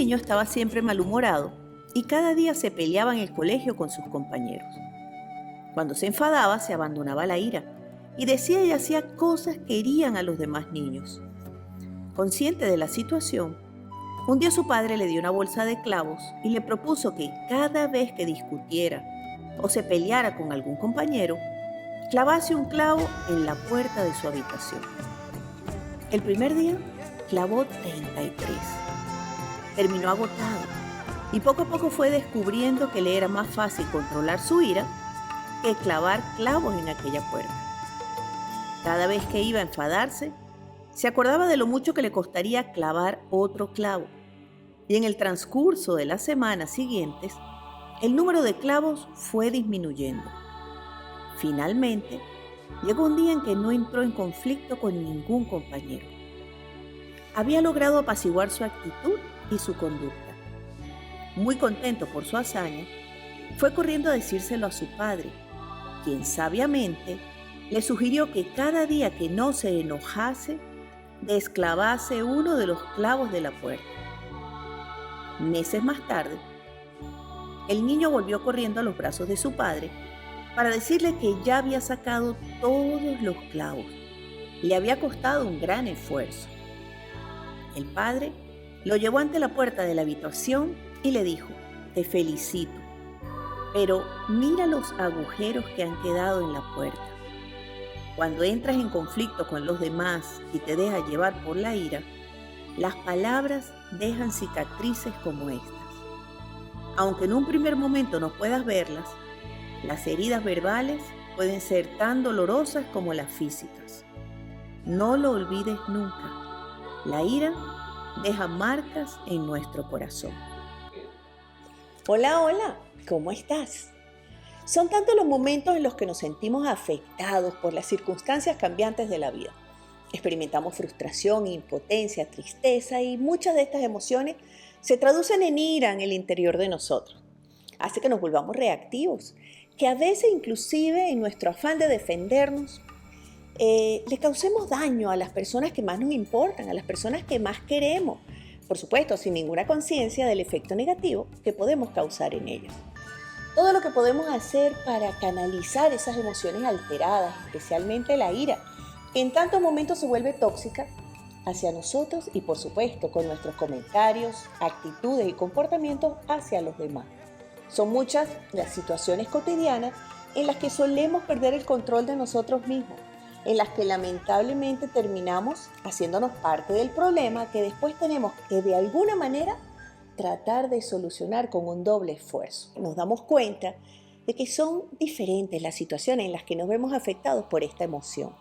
niño estaba siempre malhumorado y cada día se peleaba en el colegio con sus compañeros. Cuando se enfadaba, se abandonaba la ira y decía y hacía cosas que herían a los demás niños. Consciente de la situación, un día su padre le dio una bolsa de clavos y le propuso que cada vez que discutiera o se peleara con algún compañero, clavase un clavo en la puerta de su habitación. El primer día clavó 33. Terminó agotado y poco a poco fue descubriendo que le era más fácil controlar su ira que clavar clavos en aquella puerta. Cada vez que iba a enfadarse, se acordaba de lo mucho que le costaría clavar otro clavo. Y en el transcurso de las semanas siguientes, el número de clavos fue disminuyendo. Finalmente, llegó un día en que no entró en conflicto con ningún compañero. Había logrado apaciguar su actitud y su conducta. Muy contento por su hazaña, fue corriendo a decírselo a su padre, quien sabiamente le sugirió que cada día que no se enojase, desclavase uno de los clavos de la puerta. Meses más tarde, el niño volvió corriendo a los brazos de su padre para decirle que ya había sacado todos los clavos. Le había costado un gran esfuerzo. El padre lo llevó ante la puerta de la habitación y le dijo: «Te felicito, pero mira los agujeros que han quedado en la puerta. Cuando entras en conflicto con los demás y te dejas llevar por la ira, las palabras dejan cicatrices como estas. Aunque en un primer momento no puedas verlas, las heridas verbales pueden ser tan dolorosas como las físicas. No lo olvides nunca. La ira deja marcas en nuestro corazón». Hola, hola, ¿cómo estás? Son tantos los momentos en los que nos sentimos afectados por las circunstancias cambiantes de la vida. Experimentamos frustración, impotencia, tristeza y muchas de estas emociones se traducen en ira en el interior de nosotros. Hace que nos volvamos reactivos, que a veces inclusive en nuestro afán de defendernos, le causemos daño a las personas que más nos importan, a las personas que más queremos, por supuesto sin ninguna conciencia del efecto negativo que podemos causar en ellas. Todo lo que podemos hacer para canalizar esas emociones alteradas, especialmente la ira, que en tantos momentos se vuelve tóxica hacia nosotros y por supuesto con nuestros comentarios, actitudes y comportamientos hacia los demás. Son muchas las situaciones cotidianas en las que solemos perder el control de nosotros mismos, en las que lamentablemente terminamos haciéndonos parte del problema que después tenemos que de alguna manera tratar de solucionar con un doble esfuerzo. Nos damos cuenta de que son diferentes las situaciones en las que nos vemos afectados por esta emoción.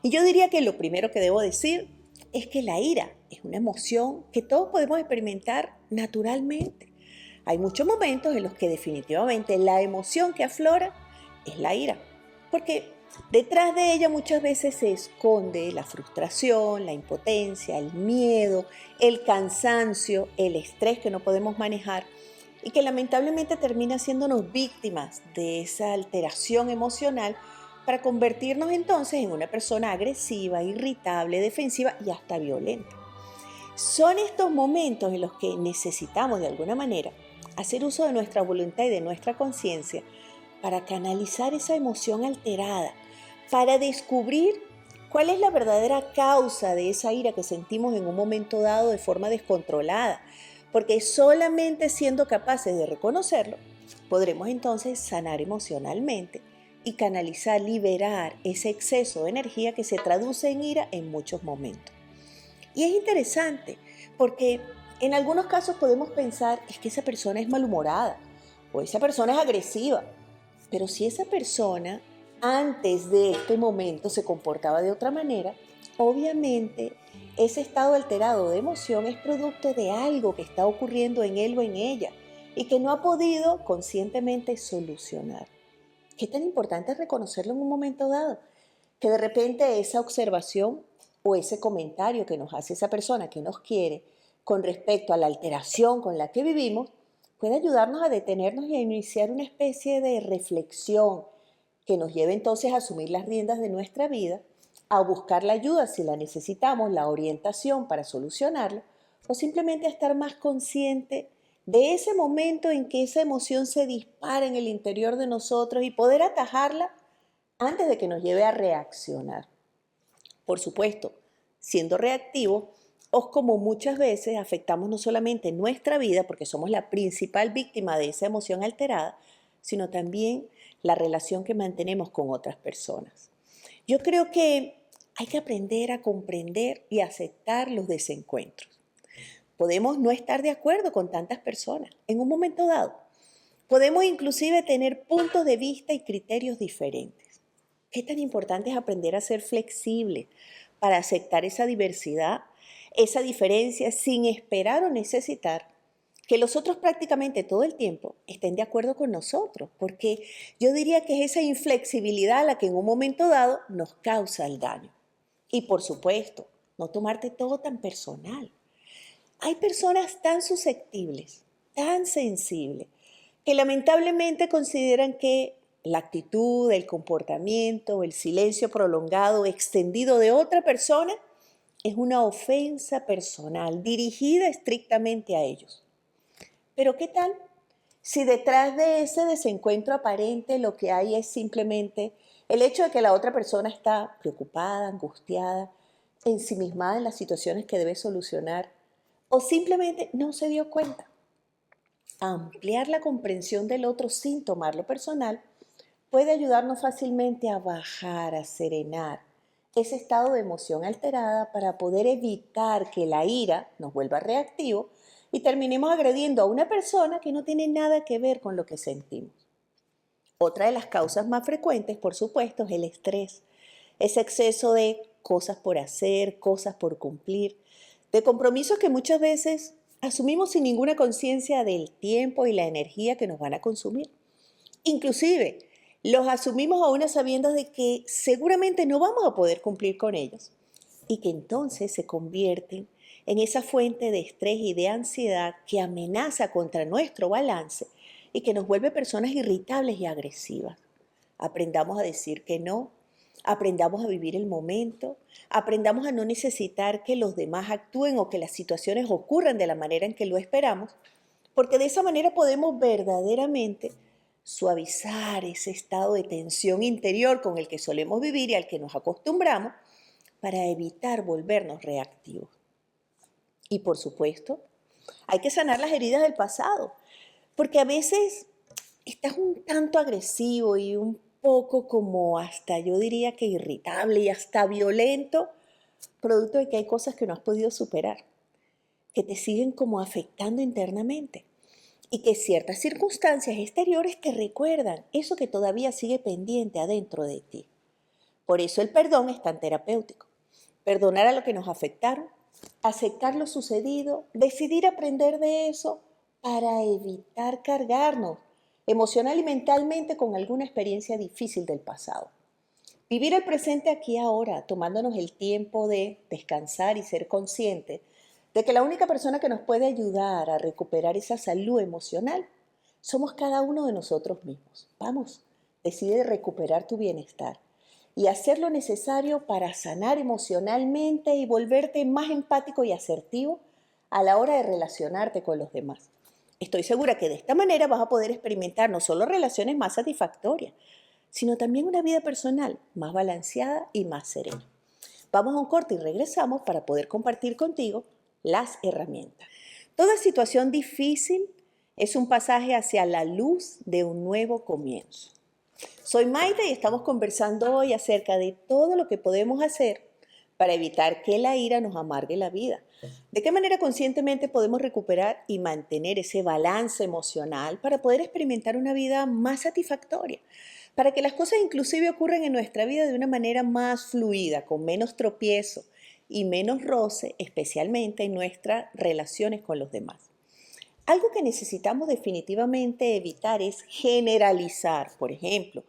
Y yo diría que lo primero que debo decir es que la ira es una emoción que todos podemos experimentar naturalmente. Hay muchos momentos en los que definitivamente la emoción que aflora es la ira, porque detrás de ella muchas veces se esconde la frustración, la impotencia, el miedo, el cansancio, el estrés que no podemos manejar y que lamentablemente termina haciéndonos víctimas de esa alteración emocional para convertirnos entonces en una persona agresiva, irritable, defensiva y hasta violenta. Son estos momentos en los que necesitamos de alguna manera hacer uso de nuestra voluntad y de nuestra conciencia para canalizar esa emoción alterada, para descubrir cuál es la verdadera causa de esa ira que sentimos en un momento dado de forma descontrolada, porque solamente siendo capaces de reconocerlo, podremos entonces sanar emocionalmente y canalizar, liberar ese exceso de energía que se traduce en ira en muchos momentos. Y es interesante porque en algunos casos podemos pensar es que esa persona es malhumorada o esa persona es agresiva, pero si esa persona antes de este momento se comportaba de otra manera, obviamente ese estado alterado de emoción es producto de algo que está ocurriendo en él o en ella y que no ha podido conscientemente solucionar. ¿Qué tan importante es reconocerlo en un momento dado? Que de repente esa observación o ese comentario que nos hace esa persona que nos quiere con respecto a la alteración con la que vivimos puede ayudarnos a detenernos y a iniciar una especie de reflexión que nos lleve entonces a asumir las riendas de nuestra vida, a buscar la ayuda si la necesitamos, la orientación para solucionarla, o simplemente a estar más consciente de ese momento en que esa emoción se dispara en el interior de nosotros y poder atajarla antes de que nos lleve a reaccionar. Por supuesto, siendo reactivos, o como muchas veces afectamos no solamente nuestra vida, porque somos la principal víctima de esa emoción alterada, sino también la relación que mantenemos con otras personas. Yo creo que hay que aprender a comprender y aceptar los desencuentros. Podemos no estar de acuerdo con tantas personas en un momento dado. Podemos inclusive tener puntos de vista y criterios diferentes. ¿Qué tan importante es aprender a ser flexible para aceptar esa diversidad, esa diferencia, sin esperar o necesitar que los otros prácticamente todo el tiempo estén de acuerdo con nosotros? Porque yo diría que es esa inflexibilidad la que en un momento dado nos causa el daño. Y por supuesto, no tomarte todo tan personal. Hay personas tan susceptibles, tan sensibles, que lamentablemente consideran que la actitud, el comportamiento, el silencio prolongado, extendido de otra persona es una ofensa personal dirigida estrictamente a ellos. Pero ¿qué tal si detrás de ese desencuentro aparente lo que hay es simplemente el hecho de que la otra persona está preocupada, angustiada, ensimismada en las situaciones que debe solucionar o simplemente no se dio cuenta? Ampliar la comprensión del otro sin tomarlo personal puede ayudarnos fácilmente a bajar, a serenar ese estado de emoción alterada para poder evitar que la ira nos vuelva reactivo y terminemos agrediendo a una persona que no tiene nada que ver con lo que sentimos. Otra de las causas más frecuentes, por supuesto, es el estrés, ese exceso de cosas por hacer, cosas por cumplir, de compromisos que muchas veces asumimos sin ninguna conciencia del tiempo y la energía que nos van a consumir. Inclusive, los asumimos aún a sabiendas de que seguramente no vamos a poder cumplir con ellos y que entonces se convierten en esa fuente de estrés y de ansiedad que amenaza contra nuestro balance y que nos vuelve personas irritables y agresivas. Aprendamos a decir que no, aprendamos a vivir el momento, aprendamos a no necesitar que los demás actúen o que las situaciones ocurran de la manera en que lo esperamos, porque de esa manera podemos verdaderamente suavizar ese estado de tensión interior con el que solemos vivir y al que nos acostumbramos para evitar volvernos reactivos. Y por supuesto, hay que sanar las heridas del pasado, porque a veces estás un tanto agresivo y un poco como hasta yo diría que irritable y hasta violento, producto de que hay cosas que no has podido superar, que te siguen como afectando internamente y que ciertas circunstancias exteriores te recuerdan eso que todavía sigue pendiente adentro de ti. Por eso el perdón es tan terapéutico. Perdonar a lo que nos afectaron, aceptar lo sucedido, decidir aprender de eso para evitar cargarnos emocional y mentalmente con alguna experiencia difícil del pasado. Vivir el presente aquí y ahora, tomándonos el tiempo de descansar y ser conscientes de que la única persona que nos puede ayudar a recuperar esa salud emocional somos cada uno de nosotros mismos. Vamos, decide recuperar tu bienestar y hacer lo necesario para sanar emocionalmente y volverte más empático y asertivo a la hora de relacionarte con los demás. Estoy segura que de esta manera vas a poder experimentar no solo relaciones más satisfactorias, sino también una vida personal más balanceada y más serena. Vamos a un corte y regresamos para poder compartir contigo las herramientas. Toda situación difícil es un pasaje hacia la luz de un nuevo comienzo. Soy Maite y estamos conversando hoy acerca de todo lo que podemos hacer para evitar que la ira nos amargue la vida. ¿De qué manera conscientemente podemos recuperar y mantener ese balance emocional para poder experimentar una vida más satisfactoria? Para que las cosas inclusive ocurran en nuestra vida de una manera más fluida, con menos tropiezo y menos roce, especialmente en nuestras relaciones con los demás. Algo que necesitamos definitivamente evitar es generalizar. Por ejemplo,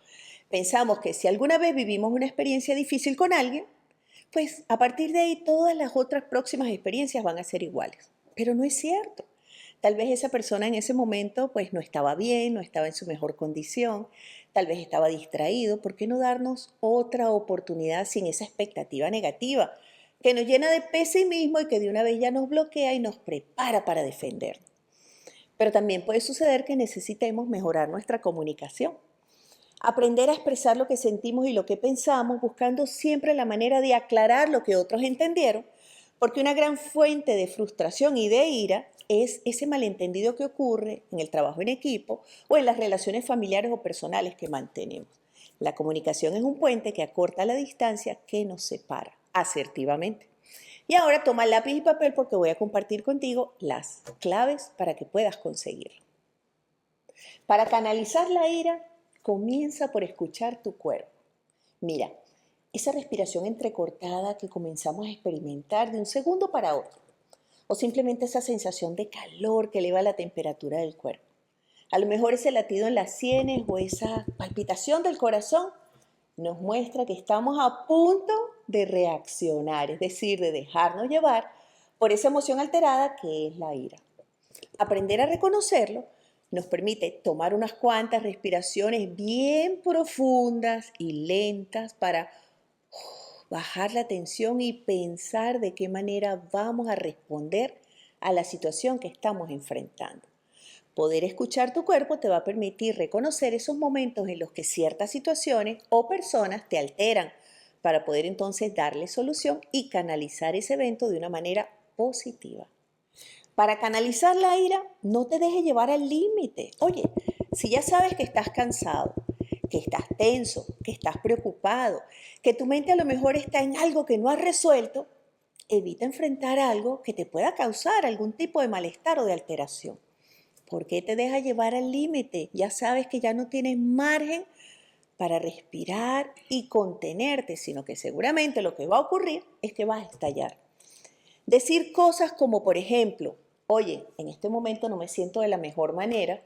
pensamos que si alguna vez vivimos una experiencia difícil con alguien, pues a partir de ahí todas las otras próximas experiencias van a ser iguales. Pero no es cierto. Tal vez esa persona en ese momento pues no estaba bien, no estaba en su mejor condición, tal vez estaba distraído. ¿Por qué no darnos otra oportunidad sin esa expectativa negativa? que nos llena de pesimismo y que de una vez ya nos bloquea y nos prepara para defendernos. Pero también puede suceder que necesitemos mejorar nuestra comunicación. Aprender a expresar lo que sentimos y lo que pensamos, buscando siempre la manera de aclarar lo que otros entendieron, porque una gran fuente de frustración y de ira es ese malentendido que ocurre en el trabajo en equipo o en las relaciones familiares o personales que mantenemos. La comunicación es un puente que acorta la distancia que nos separa asertivamente. Y ahora toma lápiz y papel porque voy a compartir contigo las claves para que puedas conseguirlo. Para canalizar la ira, comienza por escuchar tu cuerpo. Mira, esa respiración entrecortada que comenzamos a experimentar de un segundo para otro, o simplemente esa sensación de calor que eleva la temperatura del cuerpo. A lo mejor ese latido en las sienes o esa palpitación del corazón nos muestra que estamos a punto de reaccionar, es decir, de dejarnos llevar por esa emoción alterada que es la ira. Aprender a reconocerlo nos permite tomar unas cuantas respiraciones bien profundas y lentas para bajar la tensión y pensar de qué manera vamos a responder a la situación que estamos enfrentando. Poder escuchar tu cuerpo te va a permitir reconocer esos momentos en los que ciertas situaciones o personas te alteran para poder entonces darle solución y canalizar ese evento de una manera positiva. Para canalizar la ira, no te dejes llevar al límite. Oye, si ya sabes que estás cansado, que estás tenso, que estás preocupado, que tu mente a lo mejor está en algo que no has resuelto, evita enfrentar algo que te pueda causar algún tipo de malestar o de alteración. ¿Por qué te dejas llevar al límite? Ya sabes que ya no tienes margen para respirar y contenerte, sino que seguramente lo que va a ocurrir es que vas a estallar. Decir cosas como, por ejemplo, oye, en este momento no me siento de la mejor manera,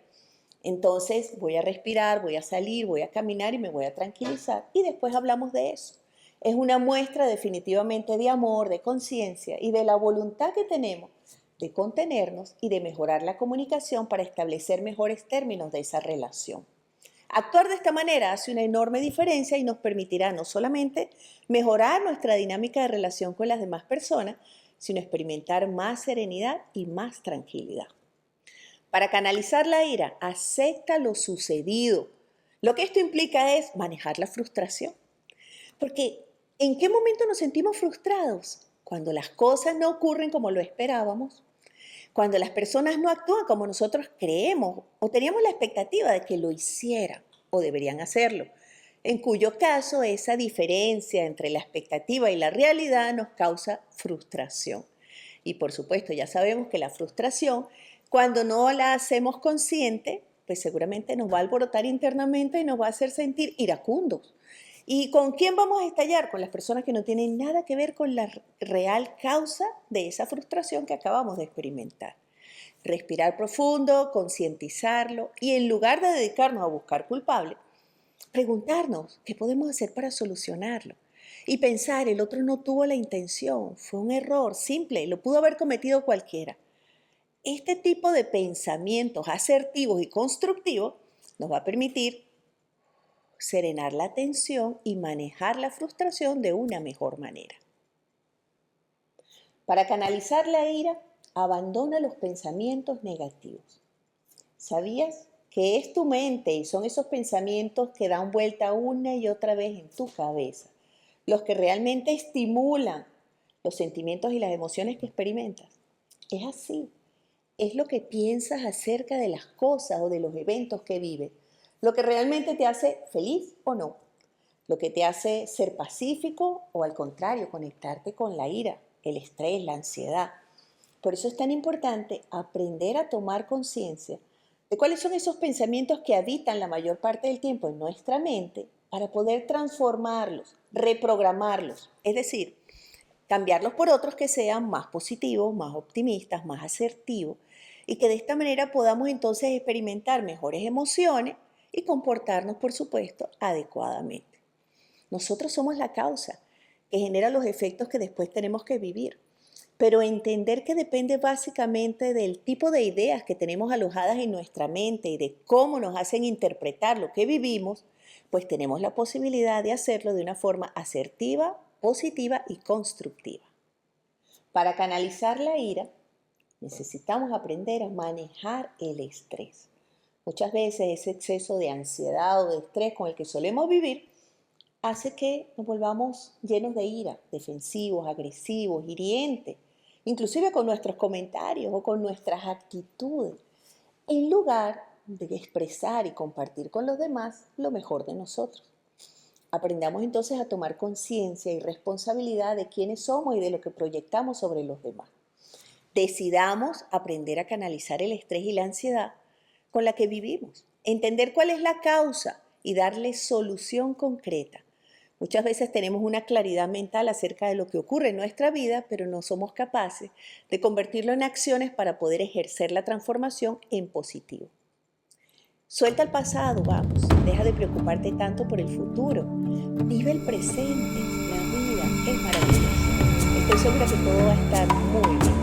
entonces voy a respirar, voy a salir, voy a caminar y me voy a tranquilizar y después hablamos de eso. Es una muestra definitivamente de amor, de conciencia y de la voluntad que tenemos de contenernos y de mejorar la comunicación para establecer mejores términos de esa relación. Actuar de esta manera hace una enorme diferencia y nos permitirá no solamente mejorar nuestra dinámica de relación con las demás personas, sino experimentar más serenidad y más tranquilidad. Para canalizar la ira, acepta lo sucedido. Lo que esto implica es manejar la frustración. Porque ¿en qué momento nos sentimos frustrados? Cuando las cosas no ocurren como lo esperábamos, cuando las personas no actúan como nosotros creemos o teníamos la expectativa de que lo hicieran o deberían hacerlo, en cuyo caso esa diferencia entre la expectativa y la realidad nos causa frustración. Y por supuesto, ya sabemos que la frustración, cuando no la hacemos consciente, pues seguramente nos va a alborotar internamente y nos va a hacer sentir iracundos. ¿Y con quién vamos a estallar? Con las personas que no tienen nada que ver con la real causa de esa frustración que acabamos de experimentar. Respirar profundo, concientizarlo y en lugar de dedicarnos a buscar culpables, preguntarnos qué podemos hacer para solucionarlo. Y pensar, el otro no tuvo la intención, fue un error simple, lo pudo haber cometido cualquiera. Este tipo de pensamientos asertivos y constructivos nos va a permitir serenar la tensión y manejar la frustración de una mejor manera. Para canalizar la ira, abandona los pensamientos negativos. ¿Sabías que es tu mente y son esos pensamientos que dan vuelta una y otra vez en tu cabeza los que realmente estimulan los sentimientos y las emociones que experimentas? Es así. Es lo que piensas acerca de las cosas o de los eventos que vives, lo que realmente te hace feliz o no, lo que te hace ser pacífico o al contrario, conectarte con la ira, el estrés, la ansiedad. Por eso es tan importante aprender a tomar conciencia de cuáles son esos pensamientos que habitan la mayor parte del tiempo en nuestra mente para poder transformarlos, reprogramarlos, es decir, cambiarlos por otros que sean más positivos, más optimistas, más asertivos y que de esta manera podamos entonces experimentar mejores emociones y comportarnos, por supuesto, adecuadamente. Nosotros somos la causa que genera los efectos que después tenemos que vivir, pero entender que depende básicamente del tipo de ideas que tenemos alojadas en nuestra mente y de cómo nos hacen interpretar lo que vivimos, pues tenemos la posibilidad de hacerlo de una forma asertiva, positiva y constructiva. Para canalizar la ira, necesitamos aprender a manejar el estrés. Muchas veces ese exceso de ansiedad o de estrés con el que solemos vivir hace que nos volvamos llenos de ira, defensivos, agresivos, hirientes, inclusive con nuestros comentarios o con nuestras actitudes, en lugar de expresar y compartir con los demás lo mejor de nosotros. Aprendamos entonces a tomar conciencia y responsabilidad de quiénes somos y de lo que proyectamos sobre los demás. Decidamos aprender a canalizar el estrés y la ansiedad con la que vivimos, entender cuál es la causa y darle solución concreta. Muchas veces tenemos una claridad mental acerca de lo que ocurre en nuestra vida, pero no somos capaces de convertirlo en acciones para poder ejercer la transformación en positivo. Suelta el pasado, vamos, deja de preocuparte tanto por el futuro. Vive el presente, la vida es maravillosa. Estoy segura que todo va a estar muy bien.